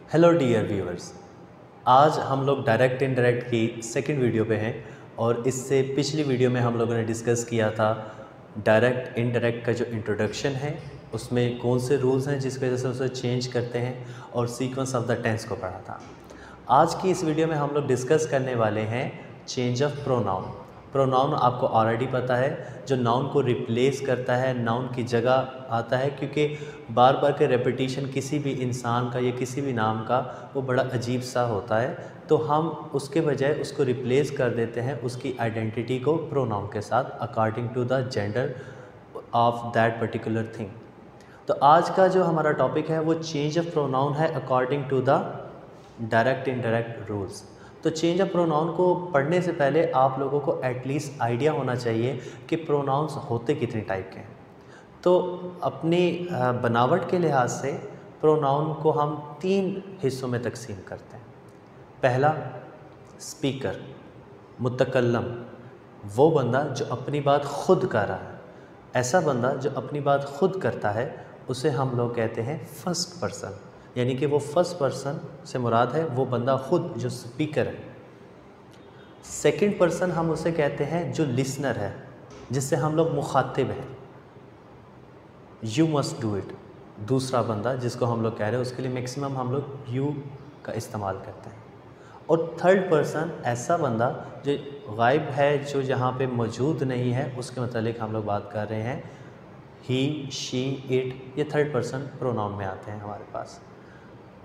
Hello dear viewers, आज हम लोग डायरेक्ट इनडायरेक्ट की सेकंड वीडियो पे हैं और इससे पिछली वीडियो में हम लोगों ने डिस्कस किया था डायरेक्ट इनडायरेक्ट का जो इंट्रोडक्शन है उसमें कौन से रूल्स हैं जिसकी वजह से उसे चेंज करते हैं और सीक्वेंस ऑफ द टेंस को पढ़ा था। आज की इस वीडियो में हम लोग डिस्कस करने वाले हैं चेंज ऑफ प्रोनाउन। प्रोनाउन आपको ऑलरेडी पता है, जो नाउन को रिप्लेस करता है, नाउन की जगह आता है, क्योंकि बार बार के रेपिटेशन किसी भी इंसान का या किसी भी नाम का वो बड़ा अजीब सा होता है, तो हम उसके बजाय उसको रिप्लेस कर देते हैं उसकी आइडेंटिटी को प्रोनाउन के साथ according to the gender of that particular thing. तो आज का जो हमारा टॉपिक है वो चेंज ऑफ प्रोनाउन है according to the direct indirect rules. तो चेंज ऑफ प्रोनाउन को पढ़ने से पहले आप लोगों को एटलीस्ट आइडिया होना चाहिए कि प्रोनाउंस होते कितने टाइप के हैं। तो अपनी बनावट के लिहाज से प्रोनाउन को हम 3 हिस्सों में तकसीम करते हैं। पहला, स्पीकर, मुतकल्लम, वो बंदा जो अपनी बात खुद कर रहा है। ऐसा बंदा जो अपनी बात खुद करता है उसे हम लोग कहते हैं फर्स्ट पर्सन, यानी कि वो फर्स्ट पर्सन से मुराद है वो बंदा खुद जो स्पीकर है। सेकंड पर्सन हम उसे कहते हैं जो लिसनर है, जिससे हम लोग मुखातिब हैं, यू मस्ट डू इट। दूसरा बंदा जिसको हम लोग कह रहे हैं उसके लिए मैक्सिमम हम लोग यू का इस्तेमाल करते हैं। और थर्ड पर्सन ऐसा बंदा जो गायब है, जो यहाँ पे मौजूद नहीं है, उसके मतलब हम लोग बात कर रहे हैं ही, शी, इट। ये थर्ड पर्सन प्रोनाउन में आते हैं हमारे पास।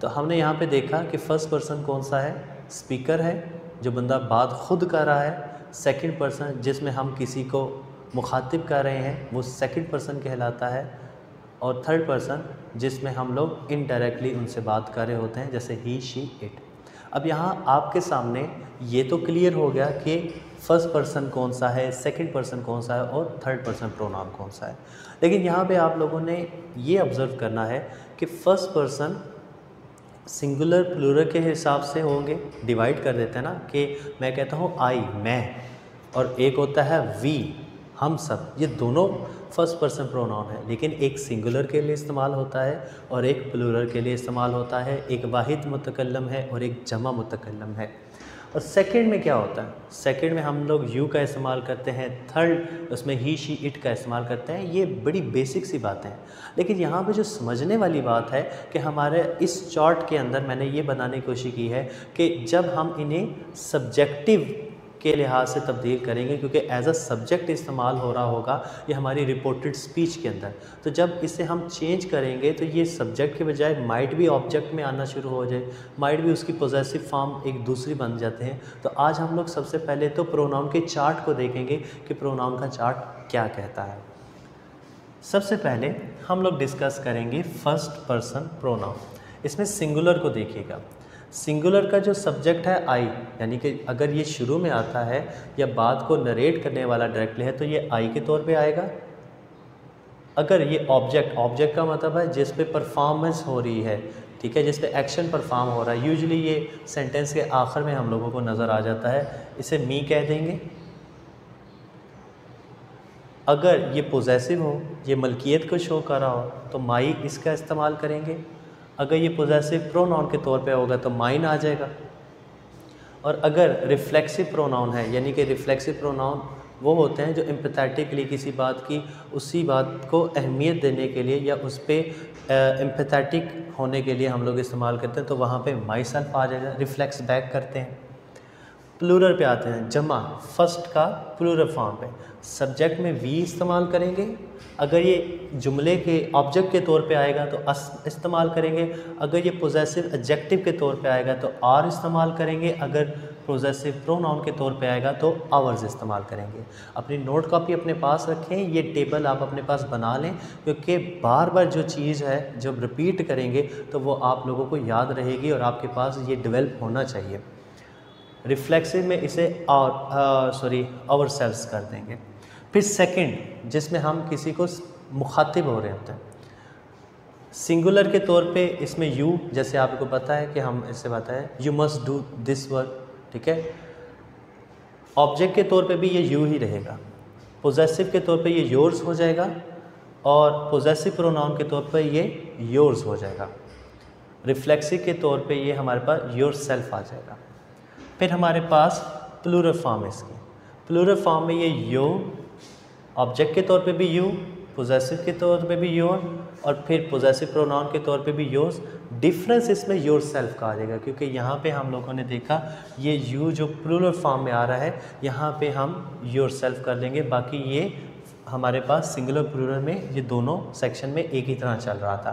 तो हमने यहाँ पे देखा कि फर्स्ट पर्सन कौन सा है, स्पीकर है, जो बंदा बात खुद कर रहा है। सेकंड पर्सन जिसमें हम किसी को मुखातिब कर रहे हैं वो सेकंड पर्सन कहलाता है। और थर्ड पर्सन जिसमें हम लोग इनडायरेक्टली उनसे बात कर रहे होते हैं, जैसे ही, शी, इट। अब यहाँ आपके सामने ये तो क्लियर हो गया कि फर्स्ट पर्सन कौन सा है, सेकंड पर्सन कौन सा है और थर्ड पर्सन प्रोनाउन कौन सा है। लेकिन यहाँ पे आप लोगों ने ये ऑब्ज़र्व करना है कि फर्स्ट पर्सन सिंगुलर प्लूरल के हिसाब से होंगे, डिवाइड कर देते हैं ना, कि मैं कहता हूँ आई, मैं, और एक होता है वी, हम सब। ये दोनों फर्स्ट पर्सन प्रोनाउन है, लेकिन एक सिंगुलर के लिए इस्तेमाल होता है और एक प्लूरल के लिए इस्तेमाल होता है। एक वाहिद मुतकल्लम है और एक जमा मुतकल्लम है। और सेकंड में क्या होता है, सेकंड में हम लोग यू का इस्तेमाल करते हैं, थर्ड उसमें ही, शी, इट का इस्तेमाल करते हैं। ये बड़ी बेसिक सी बातें हैं, लेकिन यहाँ पे जो समझने वाली बात है कि हमारे इस चार्ट के अंदर मैंने ये बनाने की कोशिश की है कि जब हम इन्हें सब्जेक्टिव के लिहाज से तब्दील करेंगे, क्योंकि एज अ सब्जेक्ट इस्तेमाल हो रहा होगा ये हमारी रिपोर्टेड स्पीच के अंदर, तो जब इसे हम चेंज करेंगे तो ये सब्जेक्ट के बजाय माइट भी ऑब्जेक्ट में आना शुरू हो जाए, माइट भी उसकी पोजेसिव फॉर्म एक दूसरी बन जाते हैं। तो आज हम लोग सबसे पहले तो प्रोनाउन के चार्ट को देखेंगे कि प्रोनाउन का चार्ट क्या कहता है। सबसे पहले हम लोग डिस्कस करेंगे फर्स्ट पर्सन प्रोनाउन। इसमें सिंगुलर को देखिएगा। सिंगुलर का जो सब्जेक्ट है आई, यानी कि अगर ये शुरू में आता है या बात को नरेट करने वाला डायरेक्टली है तो ये आई के तौर पे आएगा। अगर ये ऑब्जेक्ट, ऑब्जेक्ट का मतलब है जिस पे परफॉर्मेंस हो रही है, ठीक है, जिस पे एक्शन परफॉर्म हो रहा है, यूजुअली ये सेंटेंस के आखिर में हम लोगों को नज़र आ जाता है, इसे मी कह देंगे। अगर ये पोजेसिव हो, ये मलकियत को शो कर रहा हो तो माई इसका इस्तेमाल करेंगे। अगर ये पोजेसिव प्रोनाउन के तौर पे होगा तो माइन आ जाएगा। और अगर रिफ्लेक्सिव प्रोनाउन है, यानी कि रिफ्लेक्सिव प्रोनाउन वो होते हैं जो एम्पैथेटिकली किसी बात की उसी बात को अहमियत देने के लिए या उस पर एम्पैथेटिक होने के लिए हम लोग इस्तेमाल करते हैं, तो वहाँ पे माई सेल्फ आ जाएगा, रिफ्लेक्स बैक करते हैं। प्लूरल पे आते हैं, जमा, फर्स्ट का प्लूरल फॉर्म पे सब्जेक्ट में वी इस्तेमाल करेंगे। अगर ये जुमले के ऑब्जेक्ट के तौर पे आएगा तो अस इस्तेमाल करेंगे। अगर ये पोजेसिव एडजेक्टिव के तौर पे आएगा तो आर इस्तेमाल करेंगे। अगर पोजेसिव प्रोनाउन के तौर पे आएगा तो आवर्स इस्तेमाल करेंगे। अपनी नोट कॉपी अपने पास रखें, ये टेबल आप अपने पास बना लें, क्योंकि बार बार जो चीज़ है जब रिपीट करेंगे तो वो आप लोगों को याद रहेगी और आपके पास ये डेवलप होना चाहिए। रिफ्लेक्सिव में इसे आवर सेल्स कर देंगे। फिर सेकंड, जिसमें हम किसी को मुखातिब हो रहे होते हैं, सिंगुलर के तौर पे इसमें यू, जैसे आपको पता है कि हम इससे बताएं you must do this work, ठीक है। ऑब्जेक्ट के तौर पे भी ये यू ही रहेगा। पोजेसिव के तौर पे ये योर्स हो जाएगा और पोजेसिव प्रोनाउन के तौर पे ये योर्स हो जाएगा। रिफ्लेक्सिव के तौर पे ये हमारे पास योर सेल्फ आ जाएगा। फिर हमारे पास प्लूरल फॉर्म है इसकी। प्लूरल फॉर्म में ये यो, ऑब्जेक्ट के तौर पे भी यू, पोजेसिव के तौर पे भी योर, और फिर पोजेसिव प्रोनाउन के तौर पे भी योर्स। डिफरेंस इसमें योर सेल्फ का आ जाएगा, क्योंकि यहाँ पे हम लोगों ने देखा ये यू जो प्लूरल फॉर्म में आ रहा है, यहाँ पे हम योर सेल्फ कर लेंगे। बाकी ये हमारे पास सिंगुलर प्लूरल में ये दोनों सेक्शन में एक ही तरह चल रहा था।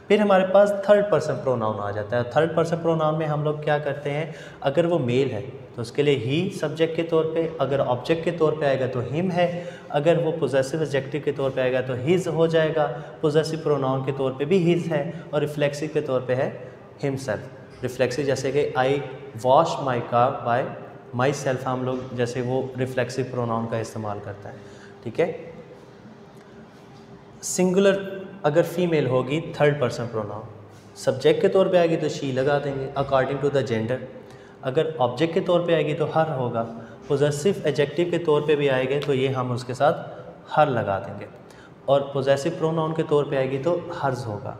फिर हमारे पास थर्ड पर्सन प्रोनाउन आ जाता है। थर्ड पर्सन प्रोनाउन में हम लोग क्या करते हैं, अगर वो मेल है तो उसके लिए ही सब्जेक्ट के तौर पे, अगर ऑब्जेक्ट के तौर पे आएगा तो हिम है, अगर वो पोजेसिव एडजेक्टिव के तौर पे आएगा तो हिज हो जाएगा, पोजेसिव प्रोनाउन के तौर पे भी हिज है, और रिफ्लेक्सिव के तौर पे है हिमसेल्फ। रिफ्लेक्सिव जैसे कि I wash my car by myself, हम लोग जैसे वो रिफ्लेक्सिव प्रोनाउन का इस्तेमाल करता है। ठीक है। सिंगुलर अगर फीमेल होगी थर्ड पर्सन प्रोनाउन, सब्जेक्ट के तौर पे आएगी तो शी लगा देंगे अकॉर्डिंग टू द जेंडर, अगर ऑब्जेक्ट के तौर पे आएगी तो हर होगा, पोजेसिव एडजेक्टिव के तौर पे भी आएंगे तो ये हम उसके साथ हर लगा देंगे, और पोजेसिव प्रोनाउन के तौर पे आएगी तो हर्ज होगा,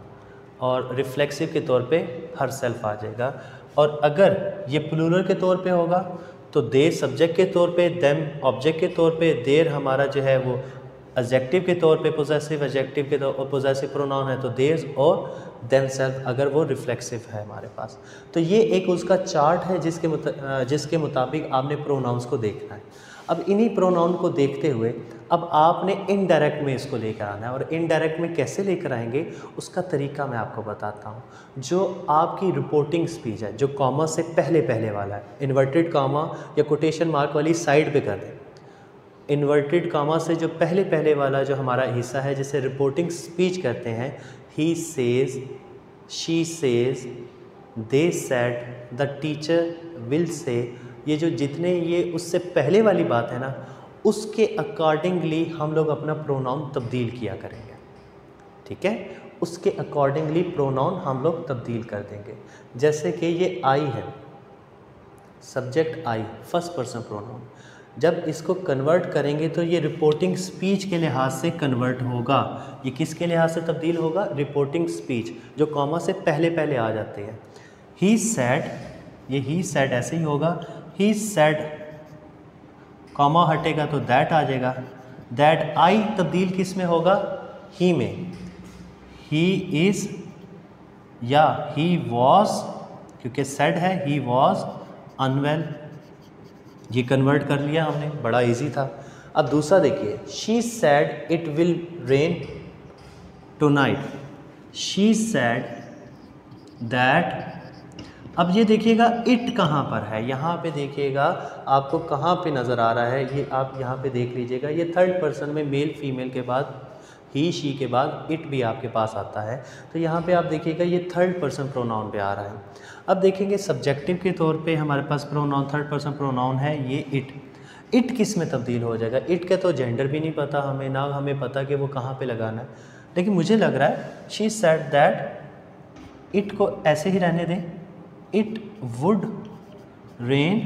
और रिफ्लेक्सिव के तौर पे हर सेल्फ आ जाएगा। और अगर ये प्लूरल के तौर पे होगा तो देर सब्जेक्ट के तौर पे, देम ऑब्जेक्ट के तौर पे, देर हमारा जो है वो एडजेक्टिव के तौर पे, पोजेसिव एडजेक्टिव के तौर और पोजेसिव प्रोनाउन है तो देयर्स और देम सेल्फ अगर वो रिफ्लेक्सिव है हमारे पास। तो ये एक उसका चार्ट है जिसके मुताबिक आपने प्रोनाउंस को देखना है। अब इन्हीं प्रोनाउन को देखते हुए अब आपने इनडायरेक्ट में इसको लेकर आना है, और इनडायरेक्ट में कैसे लेकर आएंगे उसका तरीका मैं आपको बताता हूँ। जो आपकी रिपोर्टिंग स्पीच है, जो कॉमा से पहले पहले वाला है, इन्वर्टेड कॉमा या कोटेशन मार्क वाली साइड पे कर दें। इन्वर्टेड कॉमा से जो पहले पहले वाला जो हमारा हिस्सा है जिसे रिपोर्टिंग स्पीच कहते हैं, he says, she says, they said, the teacher will say, ये जो जितने ये उससे पहले वाली बात है ना, उसके अकॉर्डिंगली हम लोग अपना प्रोनाउन तब्दील किया करेंगे। ठीक है, उसके अकॉर्डिंगली प्रोनाउन हम लोग तब्दील कर देंगे। जैसे कि ये आई है, subject I, first person pronoun, जब इसको कन्वर्ट करेंगे तो ये रिपोर्टिंग स्पीच के लिहाज से कन्वर्ट होगा। ये किसके लिहाज से तब्दील होगा? रिपोर्टिंग स्पीच, जो कॉमा से पहले पहले आ जाते हैं। ही सैड, ये ही सैड ऐसे ही होगा, ही सैड, कॉमा हटेगा तो दैट आ जाएगा। दैट आई तब्दील किस में होगा? ही में। ही इज़ या ही वॉज, क्योंकि सैड है, ही वॉज अनवेल, ये कन्वर्ट कर लिया हमने, बड़ा इजी था। अब दूसरा देखिए, she said it will rain tonight, she said that, अब ये देखिएगा इट कहाँ पर है, यहाँ पे देखिएगा आपको कहाँ पे नज़र आ रहा है, ये आप यहाँ पे देख लीजिएगा। ये थर्ड पर्सन में मेल फीमेल के बाद, ही शी के बाद इट भी आपके पास आता है, तो यहाँ पे आप देखिएगा ये थर्ड पर्सन प्रोनाउन पे आ रहा है। अब देखेंगे सब्जेक्टिव के तौर पे हमारे पास प्रोनाउन, थर्ड पर्सन प्रोनाउन है ये इट। इट किस में तब्दील हो जाएगा? इट का तो जेंडर भी नहीं पता हमें, ना हमें पता कि वो कहाँ पे लगाना है, लेकिन मुझे लग रहा है शी सेड दैट, इट को ऐसे ही रहने दें, it would rain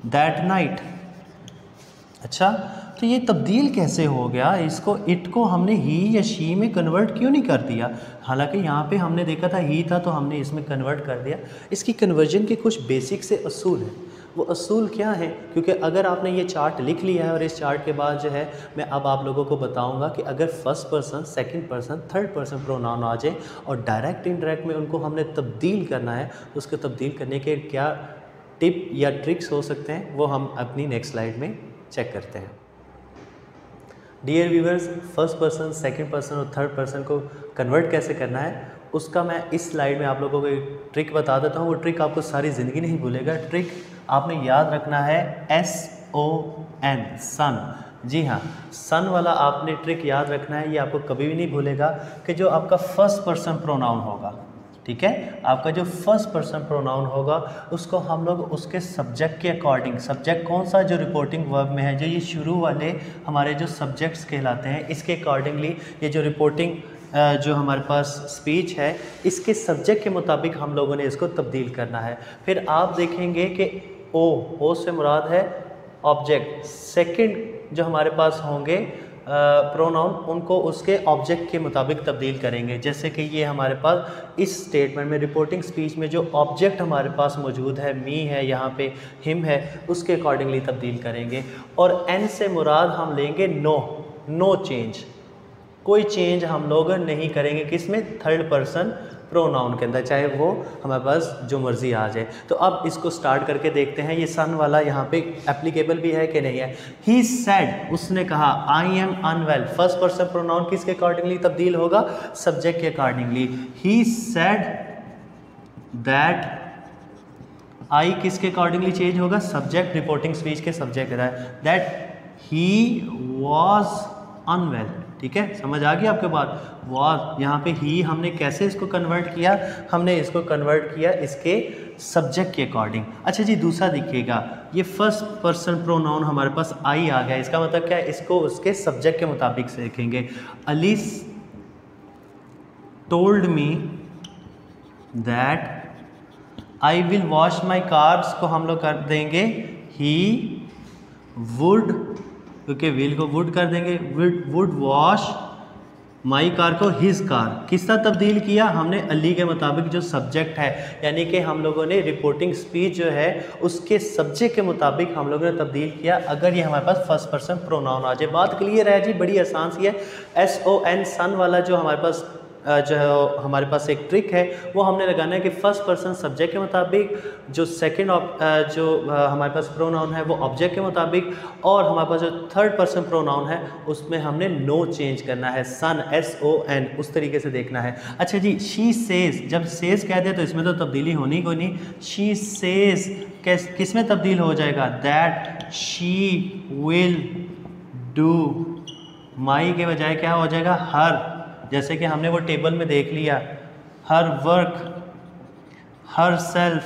that night. अच्छा, तो ये तब्दील कैसे हो गया? इसको इट को हमने ही या शी में कन्वर्ट क्यों नहीं कर दिया? हालांकि यहाँ पे हमने देखा था ही था तो हमने इसमें कन्वर्ट कर दिया। इसकी कन्वर्जन के कुछ बेसिक से असूल हैं। वो असूल क्या है? क्योंकि अगर आपने ये चार्ट लिख लिया है और इस चार्ट के बाद जो है मैं अब आप लोगों को बताऊंगा कि अगर first person, second person, third person pronoun आ जाए और डायरेक्ट इनडायरेक्ट में उनको हमने तब्दील करना है, तो उसको तब्दील करने के क्या टिप या ट्रिक्स हो सकते हैं वो हम अपनी नेक्स्ट स्लाइड में चेक करते हैं। Dear viewers, first person, second person और थर्ड पर्सन को कन्वर्ट कैसे करना है उसका मैं इस स्लाइड में आप लोगों को एक ट्रिक बता देता हूँ। वो ट्रिक आपको सारी ज़िंदगी नहीं भूलेगा। ट्रिक आपने याद रखना है SON, सन। जी हाँ, सन वाला आपने ट्रिक याद रखना है, ये आपको कभी भी नहीं भूलेगा कि जो आपका फर्स्ट पर्सन प्रोनाउन होगा, ठीक है, आपका जो फर्स्ट पर्सन प्रोनाउन होगा उसको हम लोग उसके सब्जेक्ट के अकॉर्डिंग, सब्जेक्ट कौन सा जो रिपोर्टिंग वर्ब में है, जो ये शुरू वाले हमारे जो सब्जेक्ट्स कहलाते हैं, इसके अकॉर्डिंगली ये जो रिपोर्टिंग जो हमारे पास स्पीच है इसके सब्जेक्ट के मुताबिक हम लोगों ने इसको तब्दील करना है। फिर आप देखेंगे कि ओ से मुराद है ऑब्जेक्ट, सेकंड जो हमारे पास होंगे प्रोनाउन उनको उसके ऑब्जेक्ट के मुताबिक तब्दील करेंगे। जैसे कि ये हमारे पास इस स्टेटमेंट में रिपोर्टिंग स्पीच में जो ऑब्जेक्ट हमारे पास मौजूद है, मी है, यहाँ पे हिम है, उसके अकॉर्डिंगली तब्दील करेंगे। और एन से मुराद हम लेंगे नो चेंज, कोई चेंज हम लोग नहीं करेंगे किसमें, थर्ड पर्सन प्रोनाउन के अंदर, चाहे वो हमारे पास जो मर्ज़ी आ जाए। तो अब इसको स्टार्ट करके देखते हैं ये सन वाला यहाँ पे एप्लीकेबल भी है कि नहीं है। ही सेड, उसने कहा, I am unwell, first person pronoun किसके अकॉर्डिंगली तब्दील होगा, सब्जेक्ट के accordingly. He said that, I किसके अकॉर्डिंगली चेंज होगा, सब्जेक्ट, रिपोर्टिंग स्पीच के सब्जेक्ट है, दैट ही वॉज अनवेल। ठीक है, समझ आ गई आपके बात। वॉज, यहाँ पे ही हमने कैसे इसको कन्वर्ट किया, हमने इसको कन्वर्ट किया इसके सब्जेक्ट के अकॉर्डिंग। अच्छा जी, दूसरा देखिएगा, ये फर्स्ट पर्सन प्रोनाउन हमारे पास आई आ गया, इसका मतलब क्या है, इसको उसके सब्जेक्ट के मुताबिक से लिखेंगे। Alice told me that I will wash my cars को हम लोग कर देंगे ही वुड, क्योंकि विल को वुड कर देंगे, वुड वॉश माई कार को हिज कार। किस तरह तब्दील किया हमने, अली के मुताबिक जो सब्जेक्ट है, यानी कि हम लोगों ने रिपोर्टिंग स्पीच जो है उसके सब्जेक्ट के मुताबिक हम लोगों ने तब्दील किया। अगर ये हमारे पास फर्स्ट पर्सन प्रोनाउन आ जाए, बात क्लियर है जी, बड़ी आसान सी है। SON सन वाला जो हमारे पास हमारे पास एक ट्रिक है, वो हमने लगाना है कि फर्स्ट पर्सन सब्जेक्ट के मुताबिक, जो सेकंड जो हमारे पास प्रोनाउन है वो ऑब्जेक्ट के मुताबिक, और हमारे पास जो थर्ड पर्सन प्रोनाउन है उसमें हमने नो चेंज करना है, सन SON, उस तरीके से देखना है। अच्छा जी, शी सेज, जब सेज कह दे तो इसमें तो तब्दीली होनी को नहीं, शी सेज किस में तब्दील हो जाएगा, दैट शी विल डू, माई के बजाय क्या हो जाएगा, हर, जैसे कि हमने वो टेबल में देख लिया, हर वर्क, हर सेल्फ।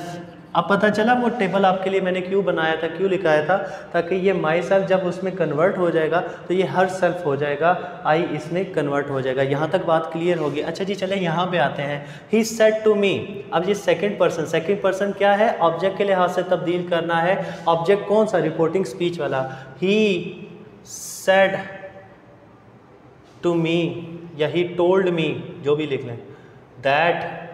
अब पता चला वो टेबल आपके लिए मैंने क्यों बनाया था, क्यों लिखाया था, ताकि ये माई सेल्फ जब उसमें कन्वर्ट हो जाएगा तो ये हर सेल्फ हो जाएगा, आई इसमें कन्वर्ट हो जाएगा। यहाँ तक बात क्लियर होगी। अच्छा जी, चले यहाँ पे आते हैं, ही सेड टू मी। अब ये सेकंड पर्सन क्या है, ऑब्जेक्ट के लिहाज से तब्दील करना है। ऑब्जेक्ट कौन सा, रिपोर्टिंग स्पीच वाला। ही सेड टू मी या ही टोल्ड मी, जो भी लिख लें, दैट।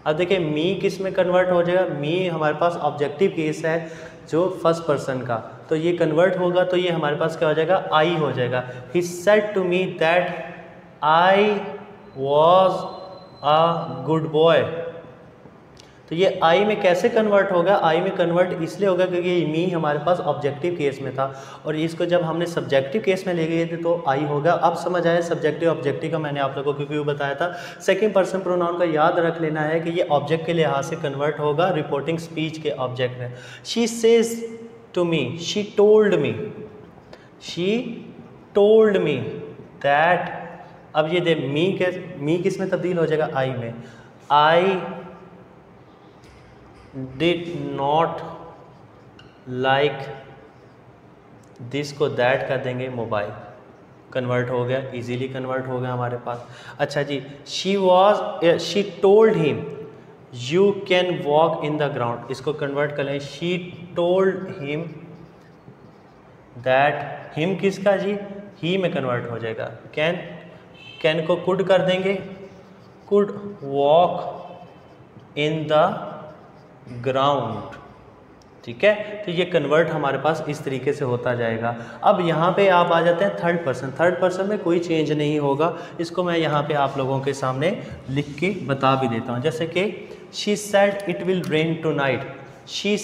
अब देखिए मी किस में कन्वर्ट हो जाएगा, मी हमारे पास ऑब्जेक्टिव केस है जो फर्स्ट पर्सन का, तो ये कन्वर्ट होगा तो ये हमारे पास क्या हो जाएगा, आई हो जाएगा। He said to me that I was a good boy. तो ये आई में कैसे कन्वर्ट होगा, आई में कन्वर्ट इसलिए होगा क्योंकि ये मी हमारे पास ऑब्जेक्टिव केस में था, और इसको जब हमने सब्जेक्टिव केस में ले गए थे तो आई होगा। अब समझ आया सब्जेक्टिव ऑब्जेक्टिव का, मैंने आप लोगों को क्यों बताया था। सेकंड पर्सन प्रोनाउन का याद रख लेना है कि ये ऑब्जेक्ट के लिहाज से कन्वर्ट होगा रिपोर्टिंग स्पीच के ऑब्जेक्ट में। She says to me, she told me that. अब ये दे मी किस में तब्दील हो जाएगा, आई में। आई did not like this को that कर देंगे, मोबाइल कन्वर्ट हो गया, इजीली कन्वर्ट हो गया हमारे पास। अच्छा जी, she told him you can walk in the ground, इसको कन्वर्ट कर लें, she told him that, him किसका जी, he में कन्वर्ट हो जाएगा। can को could कर देंगे, could walk in the ground. ठीक है, तो ये कन्वर्ट हमारे पास इस तरीके से होता जाएगा। अब यहाँ पे आप आ जाते हैं थर्ड पर्सन में कोई चेंज नहीं होगा। इसको मैं यहाँ पे आप लोगों के सामने लिख के बता भी देता हूँ। जैसे कि she said it will rain tonight, she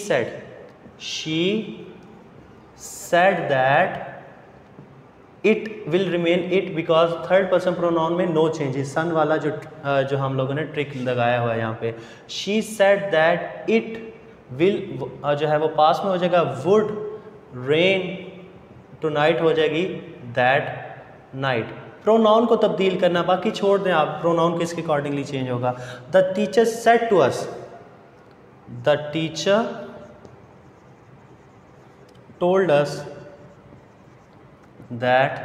said that it will remain it, because third person pronoun में नो चेंजेस, सन वाला जो हम लोगों ने ट्रिक लगाया हुआ है यहाँ पे। She said that it will जो है वो पास में हो जाएगा, वुड रेन टुनाइट हो जाएगी दैट नाइट। प्रोनाउन को तब्दील करना बाकी छोड़ दें आप, प्रोनाउन किसके अकॉर्डिंगली चेंज होगा। The teacher said to us, the teacher told us that.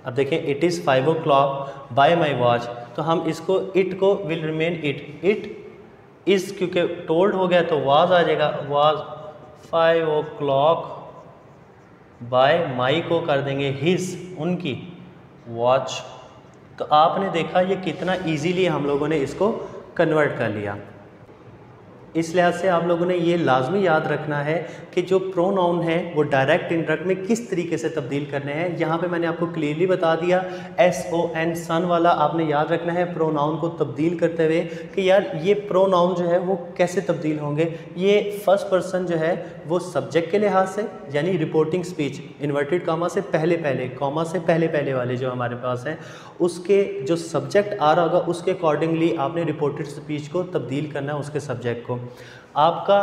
अब देखें, it is 5 o'clock by my watch, तो हम इसको इट को विल रिमेन इट इज़, क्योंकि टोल्ड हो गया तो वाज आ जाएगा, वाज 5 o'clock बाय माई को कर देंगे हिज, उनकी, वॉच। तो आपने देखा ये कितना इजीली हम लोगों ने इसको कन्वर्ट कर लिया। इस लिहाज से आप लोगों ने ये लाजमी याद रखना है कि जो प्रोनाउन है वो डायरेक्ट इंडायरेक्ट में किस तरीके से तब्दील करने हैं। यहाँ पे मैंने आपको क्लियरली बता दिया, SON सन वाला आपने याद रखना है प्रोनाउन को तब्दील करते हुए कि यार ये प्रोनाउन जो है वो कैसे तब्दील होंगे। ये फर्स्ट पर्सन जो है वो सब्जेक्ट के लिहाज से, यानी रिपोर्टिंग स्पीच, इन्वर्टेड कॉमा से पहले पहले, कॉमा से पहले पहले वाले जो हमारे पास हैं, उसके जो सब्जेक्ट आ रहा होगा उसके अकॉर्डिंगली आपने रिपोर्टेड स्पीच को तब्दील करना है उसके सब्जेक्ट को। आपका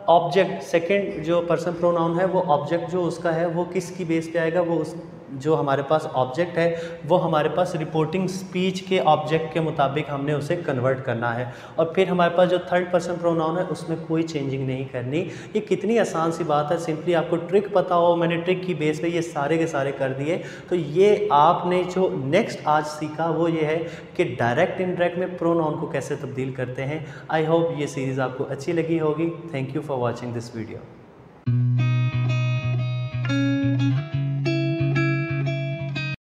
ऑब्जेक्ट, सेकंड जो पर्सन प्रोनाउन है वो ऑब्जेक्ट जो उसका है वो किसकी बेस पे आएगा, वो उस जो हमारे पास ऑब्जेक्ट है वो हमारे पास रिपोर्टिंग स्पीच के ऑब्जेक्ट के मुताबिक हमने उसे कन्वर्ट करना है। और फिर हमारे पास जो थर्ड पर्सन प्रोनाउन है उसमें कोई चेंजिंग नहीं करनी। ये कितनी आसान सी बात है, सिंपली आपको ट्रिक पता हो, मैंने ट्रिक की बेस पे ये सारे के सारे कर दिए। तो ये आपने जो नेक्स्ट आज सीखा वो ये है कि डायरेक्ट इनडायरेक्ट में प्रोनाउन को कैसे तब्दील करते हैं। आई होप ये सीरीज़ आपको अच्छी लगी होगी। Thank you for watching this video.